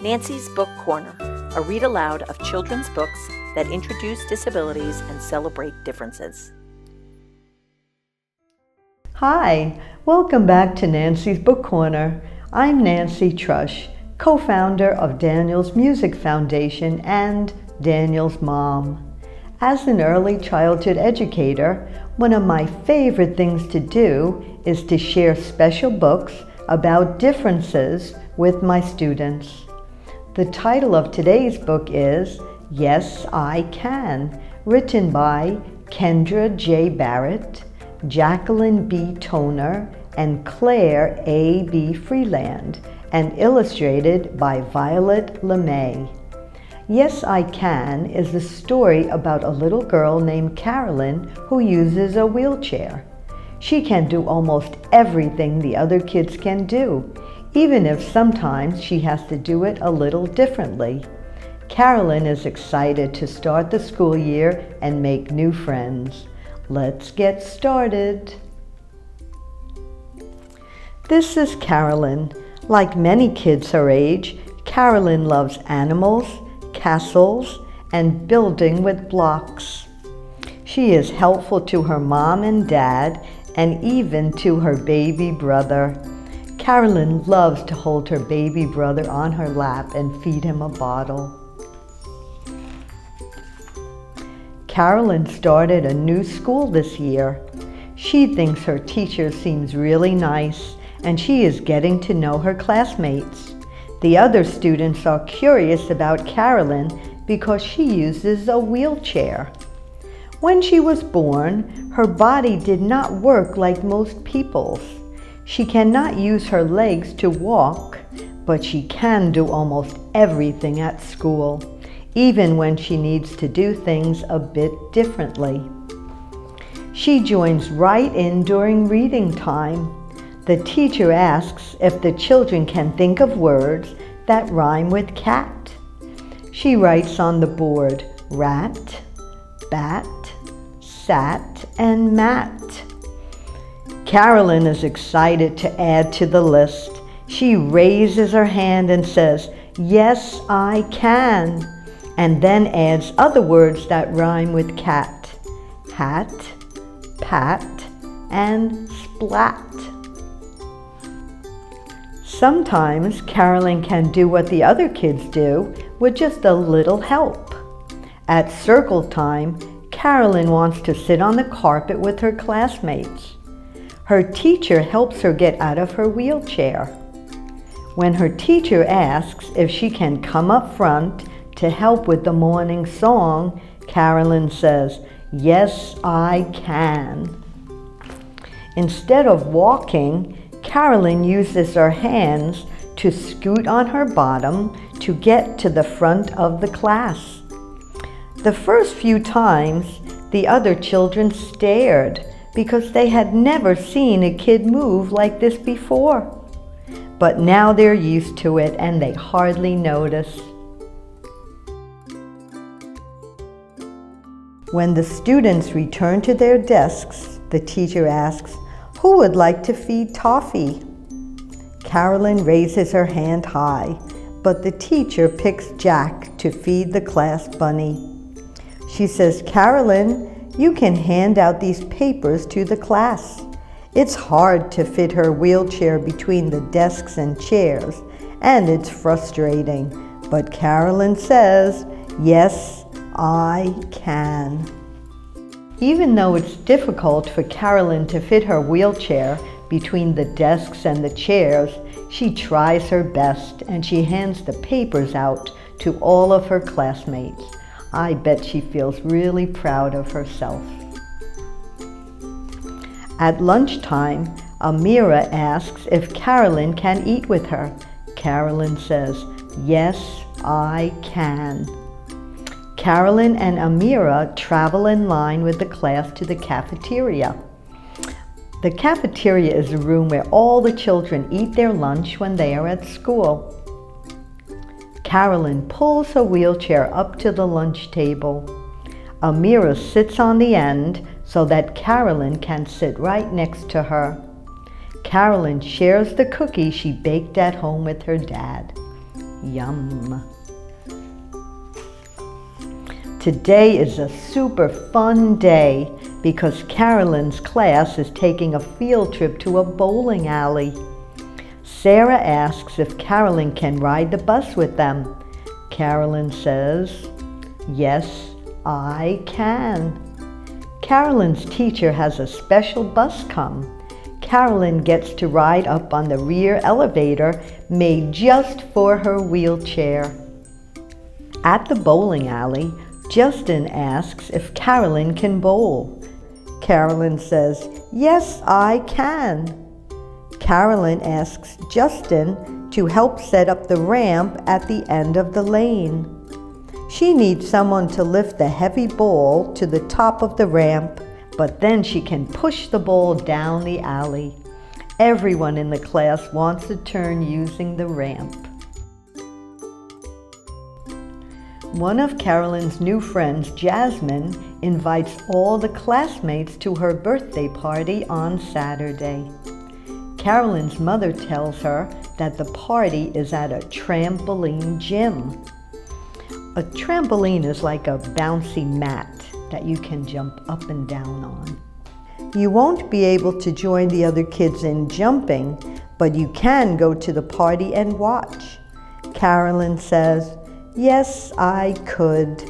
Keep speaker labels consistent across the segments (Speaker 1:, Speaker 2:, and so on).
Speaker 1: Nancy's Book Corner, a read-aloud of children's books that introduce disabilities and celebrate differences.
Speaker 2: Hi, welcome back to Nancy's Book Corner. I'm Nancy Trush, co-founder of Daniel's Music Foundation and Daniel's mom. As an early childhood educator, one of my favorite things to do is to share special books about differences with my students. The title of today's book is Yes, I Can, written by Kendra J. Barrett, Jacqueline B. Toner, and Claire A. B. Freeland, and illustrated by Violet Lemay. Yes, I Can is a story about a little girl named Carolyn who uses a wheelchair. She can do almost everything the other kids can do, even if sometimes she has to do it a little differently. Carolyn is excited to start the school year and make new friends. Let's get started. This is Carolyn. Like many kids her age, Carolyn loves animals, castles, and building with blocks. She is helpful to her mom and dad, and even to her baby brother. Carolyn loves to hold her baby brother on her lap and feed him a bottle. Carolyn started a new school this year. She thinks her teacher seems really nice, and she is getting to know her classmates. The other students are curious about Carolyn because she uses a wheelchair. When she was born, her body did not work like most people's. She cannot use her legs to walk, but she can do almost everything at school, even when she needs to do things a bit differently. She joins right in during reading time. The teacher asks if the children can think of words that rhyme with cat. She writes on the board rat, bat, sat, and mat. Carolyn is excited to add to the list. She raises her hand and says, "Yes, I can," and then adds other words that rhyme with cat: hat, pat, and splat. Sometimes Carolyn can do what the other kids do with just a little help. At circle time, Carolyn wants to sit on the carpet with her classmates. Her teacher helps her get out of her wheelchair. When her teacher asks if she can come up front to help with the morning song, Carolyn says, "Yes, I can." Instead of walking, Carolyn uses her hands to scoot on her bottom to get to the front of the class. The first few times, the other children stared because they had never seen a kid move like this before. But now they're used to it and they hardly notice. When the students return to their desks, the teacher asks, "Who would like to feed toffee?" Carolyn raises her hand high, but the teacher picks Jack to feed the class bunny. She says, "Carolyn, you can hand out these papers to the class." It's hard to fit her wheelchair between the desks and chairs, and it's frustrating. But Carolyn says, "Yes, I can." Even though it's difficult for Carolyn to fit her wheelchair between the desks and the chairs, she tries her best and she hands the papers out to all of her classmates. I bet she feels really proud of herself. At lunchtime, Amira asks if Carolyn can eat with her. Carolyn says, "Yes, I can." Carolyn and Amira travel in line with the class to the cafeteria. The cafeteria is a room where all the children eat their lunch when they are at school. Carolyn pulls her wheelchair up to the lunch table. Amira sits on the end so that Carolyn can sit right next to her. Carolyn shares the cookie she baked at home with her dad. Yum. Today is a super fun day because Carolyn's class is taking a field trip to a bowling alley. Sarah asks if Carolyn can ride the bus with them. Carolyn says, "Yes, I can." Carolyn's teacher has a special bus come. Carolyn gets to ride up on the rear elevator made just for her wheelchair. At the bowling alley, Justin asks if Carolyn can bowl. Carolyn says, "Yes, I can." Carolyn asks Justin to help set up the ramp at the end of the lane. She needs someone to lift the heavy ball to the top of the ramp, but then she can push the ball down the alley. Everyone in the class wants a turn using the ramp. One of Carolyn's new friends, Jasmine, invites all the classmates to her birthday party on Saturday. Carolyn's mother tells her that the party is at a trampoline gym. A trampoline is like a bouncy mat that you can jump up and down on. You won't be able to join the other kids in jumping, but you can go to the party and watch. Carolyn says, "Yes, I could."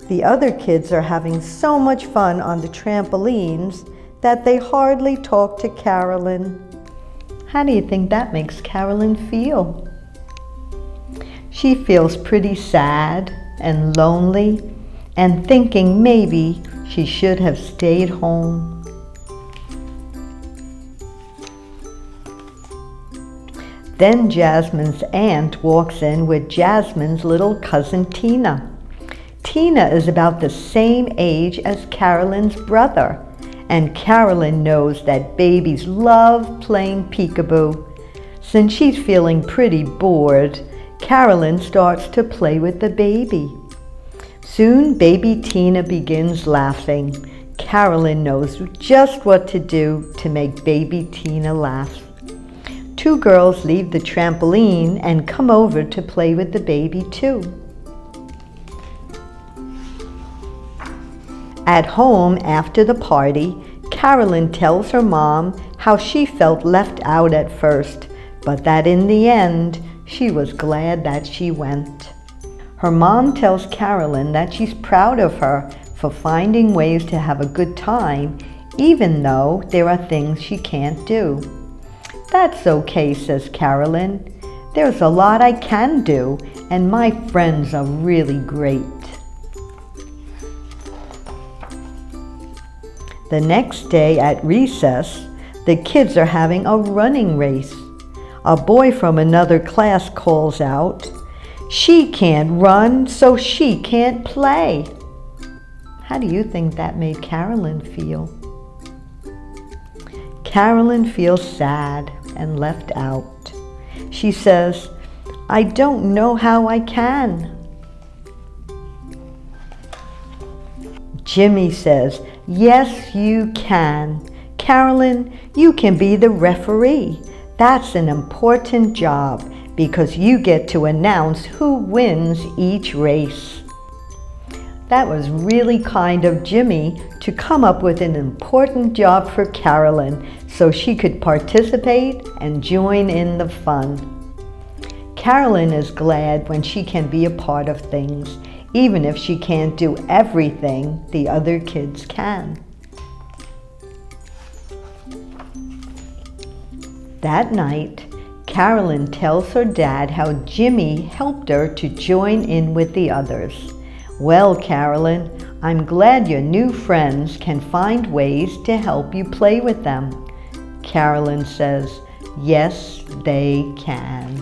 Speaker 2: The other kids are having so much fun on the trampolines that they hardly talk to Carolyn. How do you think that makes Carolyn feel? She feels pretty sad and lonely and thinking maybe she should have stayed home. Then Jasmine's aunt walks in with Jasmine's little cousin Tina. Tina is about the same age as Carolyn's brother, and Carolyn knows that babies love playing peekaboo. Since she's feeling pretty bored, Carolyn starts to play with the baby. Soon baby Tina begins laughing. Carolyn knows just what to do to make baby Tina laugh. Two girls leave the trampoline and come over to play with the baby too. At home after the party, Carolyn tells her mom how she felt left out at first, but that in the end, she was glad that she went. Her mom tells Carolyn that she's proud of her for finding ways to have a good time, even though there are things she can't do. "That's okay," says Carolyn. "There's a lot I can do, and my friends are really great." The next day at recess, the kids are having a running race. A boy from another class calls out, "She can't run, so she can't play." How do you think that made Carolyn feel? Carolyn feels sad and left out. She says, "I don't know how I can." Jimmy says, "Yes, you can. Carolyn, you can be the referee. That's an important job because you get to announce who wins each race." That was really kind of Jimmy to come up with an important job for Carolyn so she could participate and join in the fun. Carolyn is glad when she can be a part of things, even if she can't do everything the other kids can. That night, Carolyn tells her dad how Jimmy helped her to join in with the others. "Well, Carolyn, I'm glad your new friends can find ways to help you play with them." Carolyn says, "Yes, they can."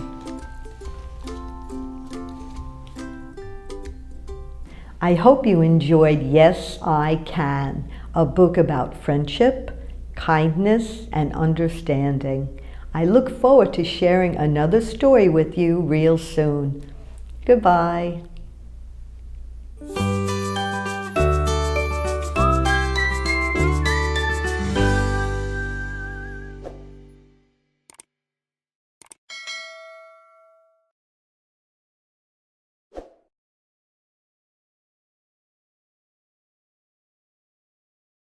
Speaker 2: I hope you enjoyed Yes, I Can, a book about friendship, kindness, and understanding. I look forward to sharing another story with you real soon. Goodbye.